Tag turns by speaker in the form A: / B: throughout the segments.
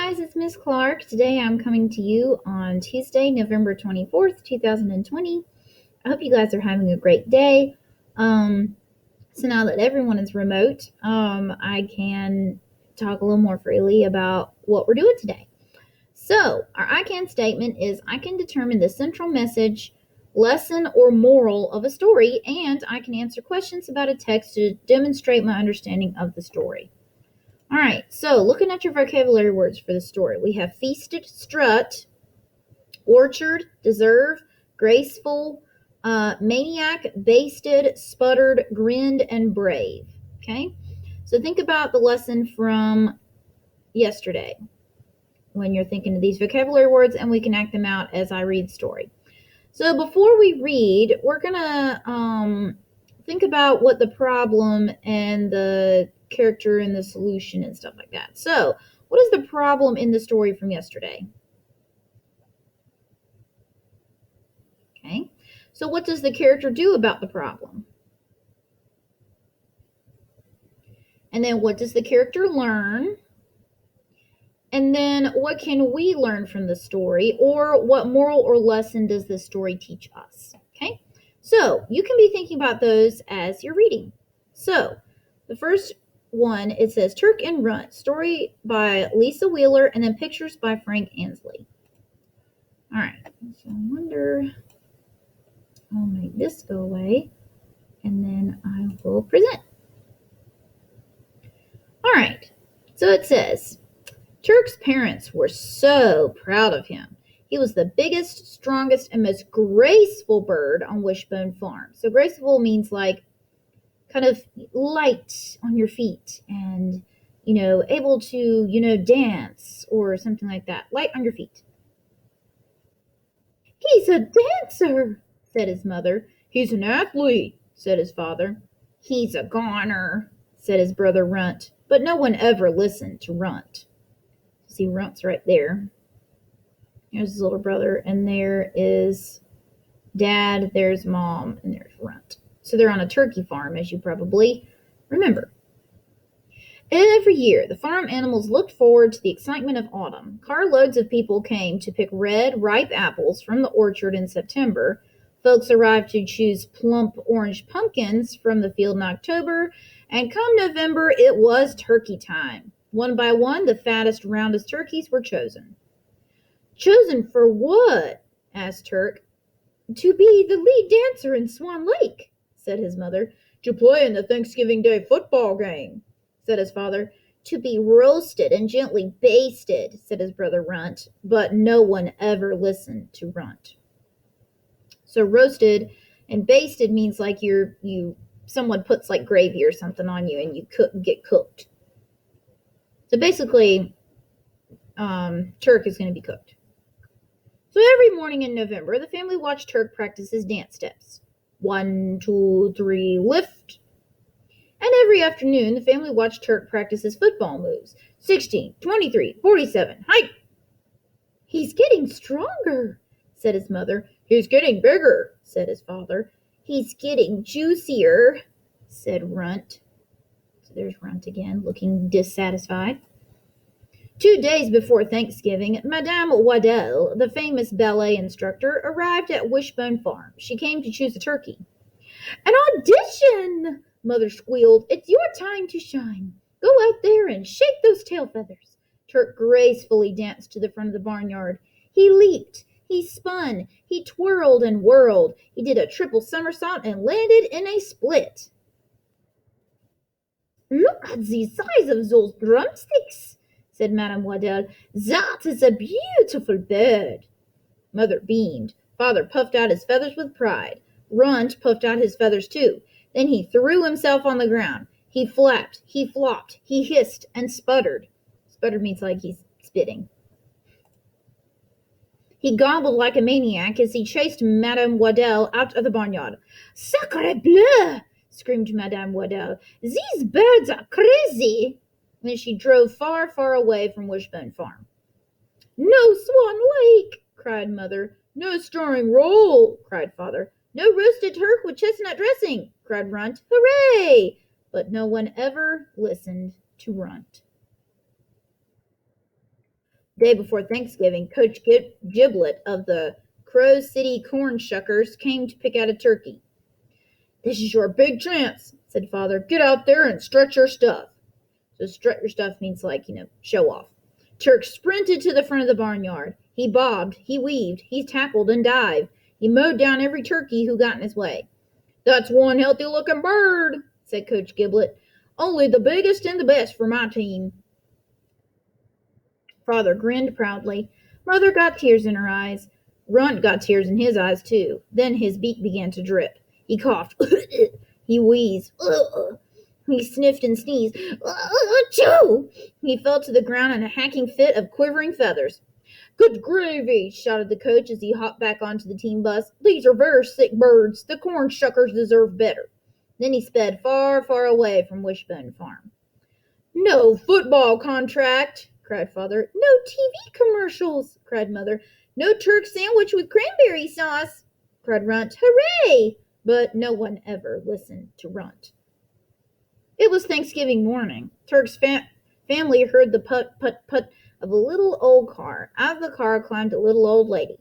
A: guys, it's Miss Clark. Today I'm coming to you on Tuesday, November 24th, 2020. I hope you guys are having a great day. So now that everyone is remote, I can talk a little more freely about what we're doing today. So, our I can statement is I can determine the central message, lesson, or moral of a story, and I can answer questions about a text to demonstrate my understanding of the story. All right, so looking at your vocabulary words for the story, we have feasted, strut, orchard, deserve, graceful, maniac, basted, sputtered, grinned, and brave. Okay, so think about the lesson from yesterday when you're thinking of these vocabulary words, and we can act them out as I read the story. So before we read, we're gonna think about what the problem and the character and the solution and stuff like that. So, what is the problem in the story from yesterday? Okay. So, what does the character do about the problem? And then, what does the character learn? And then, what can we learn from the story? Or what moral or lesson does the story teach us? Okay. So, you can be thinking about those as you're reading. So, the first one, it says Turk and Runt, story by Lisa Wheeler, and then pictures by Frank Ansley. All right, so I wonder, I'll make this go away, and then I will present. All right, so it says, Turk's parents were so proud of him. He was the biggest, strongest, and most graceful bird on Wishbone Farm. So graceful means like kind of light on your feet and, able to, dance or something like that. Light on your feet. He's a dancer, said his mother. He's an athlete, said his father. He's a goner, said his brother Runt. But no one ever listened to Runt. See, Runt's right there. There's his little brother, and there is Dad, there's Mom, and there's Runt. So they're on a turkey farm, as you probably remember. Every year, the farm animals looked forward to the excitement of autumn. Carloads of people came to pick red, ripe apples from the orchard in September. Folks arrived to choose plump orange pumpkins from the field in October. And come November, it was turkey time. One by one, the fattest, roundest turkeys were chosen. Chosen for what? Asked Turk. To be the lead dancer in Swan Lake, said his mother. To play in the Thanksgiving Day football game, said his father. To be roasted and gently basted, said his brother Runt. But no one ever listened to Runt. So roasted and basted means like someone puts like gravy or something on you and you get cooked. So basically, Turk is going to be cooked. So every morning in November, the family watched Turk practice his dance steps. 1, 2, 3, lift. And every afternoon, the family watched Turk practice his football moves. 16, 23, 47, hike. He's getting stronger, said his mother. He's getting bigger, said his father. He's getting juicier, said Runt. So there's Runt again, looking dissatisfied. 2 days before Thanksgiving, Madame Waddell, the famous ballet instructor, arrived at Wishbone Farm. She came to choose a turkey. An audition, Mother squealed. It's your time to shine. Go out there and shake those tail feathers. Turk gracefully danced to the front of the barnyard. He leaped, he spun, he twirled and whirled. He did a triple somersault and landed in a split. Look at the size of those drumsticks, said Madame Waddell. That is a beautiful bird. Mother beamed. Father puffed out his feathers with pride. Runt puffed out his feathers too. Then he threw himself on the ground. He flapped, he flopped, he hissed and sputtered. Sputtered means like he's spitting. He gobbled like a maniac as he chased Madame Waddell out of the barnyard. Sacre bleu! Screamed Madame Waddell. These birds are crazy! And she drove far, far away from Wishbone Farm. No Swan Lake, cried Mother. No starring role, cried Father. No roasted Turk with chestnut dressing, cried Runt. Hooray! But no one ever listened to Runt. Day before Thanksgiving, Coach Giblet of the Crow City Corn Shuckers came to pick out a turkey. "This is your big chance," said Father. "Get out there and strut your stuff." So strut your stuff means show off. Turk sprinted to the front of the barnyard. He bobbed, he weaved, he tackled and dived. He mowed down every turkey who got in his way. "That's one healthy-looking bird," said Coach Giblet. "Only the biggest and the best for my team." Father grinned proudly. Mother got tears in her eyes. Runt got tears in his eyes, too. Then his beak began to drip. He coughed. He wheezed. He sniffed and sneezed. Achoo! He fell to the ground in a hacking fit of quivering feathers. "Good gravy!" shouted the coach as he hopped back onto the team bus. "These are very sick birds. The corn shuckers deserve better." Then he sped far, far away from Wishbone Farm. "No football contract!" cried Father. "No TV commercials!" cried Mother. "No Turk sandwich with cranberry sauce!" cried Runt. "Hooray!" But no one ever listened to Runt. It was Thanksgiving morning. Turk's family heard the put-put-put of a little old car. Out of the car climbed a little old lady.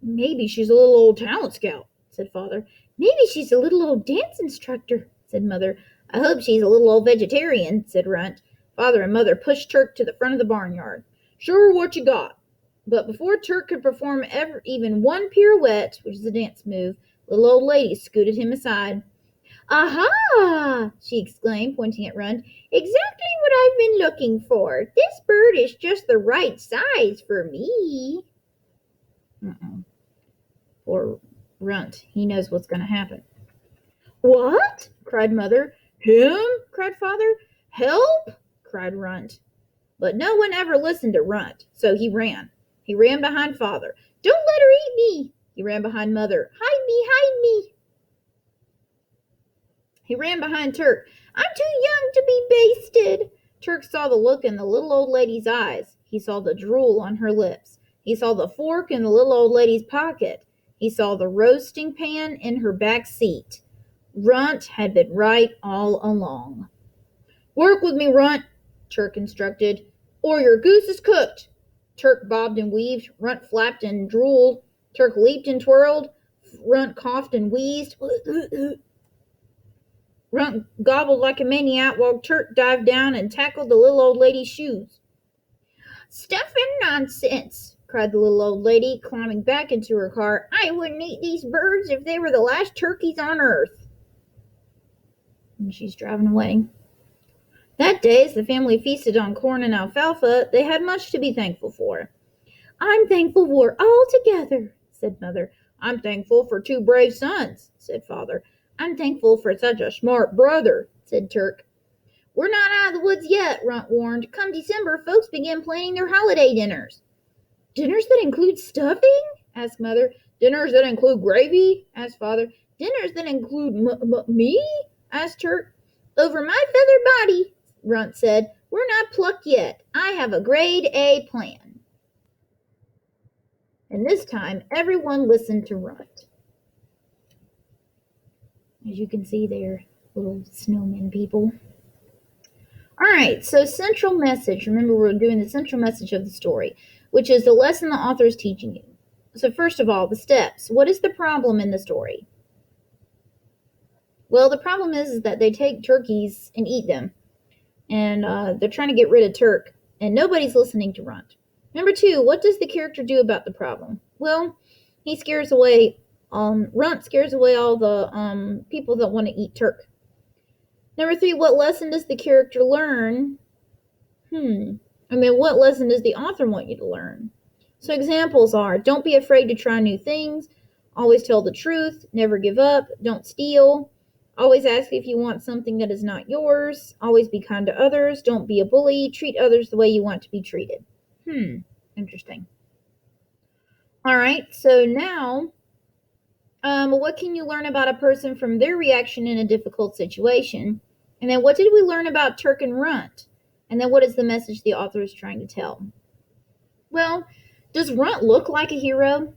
A: "Maybe she's a little old talent scout," said Father. "Maybe she's a little old dance instructor," said Mother. "I hope she's a little old vegetarian," said Runt. Father and Mother pushed Turk to the front of the barnyard. "Show her what you got." But before Turk could perform even one pirouette, which is a dance move, the little old lady scooted him aside. "Aha!" she exclaimed, pointing at Runt. "Exactly what I've been looking for. This bird is just the right size for me." Poor Runt. He knows what's going to happen. "What?" cried Mother. "Him?" cried Father. "Help!" cried Runt. But no one ever listened to Runt, so he ran. He ran behind Father. "Don't let her eat me!" He ran behind Mother. "Hide me, hide me!" He ran behind Turk. "I'm too young to be basted." Turk saw the look in the little old lady's eyes. He saw the drool on her lips. He saw the fork in the little old lady's pocket. He saw the roasting pan in her back seat. Runt had been right all along. "Work with me, Runt," Turk instructed, "or your goose is cooked." Turk bobbed and weaved. Runt flapped and drooled. Turk leaped and twirled. Runt coughed and wheezed. Runt gobbled like a maniac while Turk dived down and tackled the little old lady's shoes. "Stuff and nonsense!" cried the little old lady, climbing back into her car. "I wouldn't eat these birds if they were the last turkeys on earth." And she's driving away. That day, as the family feasted on corn and alfalfa, they had much to be thankful for. "I'm thankful we're all together," said Mother. "I'm thankful for 2 brave sons," said Father. "I'm thankful for such a smart brother," said Turk. "We're not out of the woods yet," Runt warned. "Come December, folks begin planning their holiday dinners." "Dinners that include stuffing?" asked Mother. "Dinners that include gravy?" asked Father. "Dinners that include me?" asked Turk. "Over my feathered body," Runt said. "We're not plucked yet. I have a grade A plan." And this time, everyone listened to Runt. As you can see, they're little snowmen people. All right, so central message. Remember, we're doing the central message of the story, which is the lesson the author is teaching you. So first of all, the steps. What is the problem in the story? Well, the problem is that they take turkeys and eat them. And they're trying to get rid of Turk. And nobody's listening to Runt. Number 2, what does the character do about the problem? Well, he scares away Runt scares away all the people that want to eat Turk. Number 3, what lesson does the character learn? What lesson does the author want you to learn? So examples are, don't be afraid to try new things, always tell the truth, never give up, don't steal, always ask if you want something that is not yours, always be kind to others, don't be a bully, treat others the way you want to be treated. Interesting. All right, so now what can you learn about a person from their reaction in a difficult situation? And then what did we learn about Turk and Runt? And then what is the message the author is trying to tell? Well, does Runt look like a hero?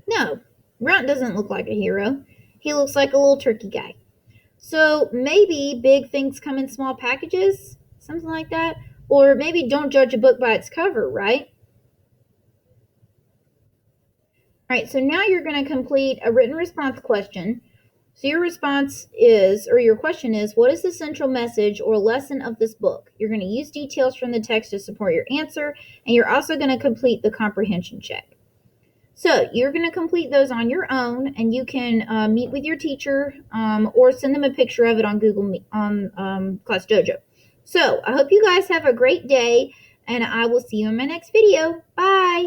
A: No, Runt doesn't look like a hero. He looks like a little turkey guy. So maybe big things come in small packages, something like that. Or maybe don't judge a book by its cover, right? All right, so now you're going to complete a written response question. So your response is, or your question is, what is the central message or lesson of this book? You're going to use details from the text to support your answer, and you're also going to complete the comprehension check. So you're going to complete those on your own, and you can meet with your teacher or send them a picture of it on Google Meet, on Class Dojo. So I hope you guys have a great day, and I will see you in my next video. Bye!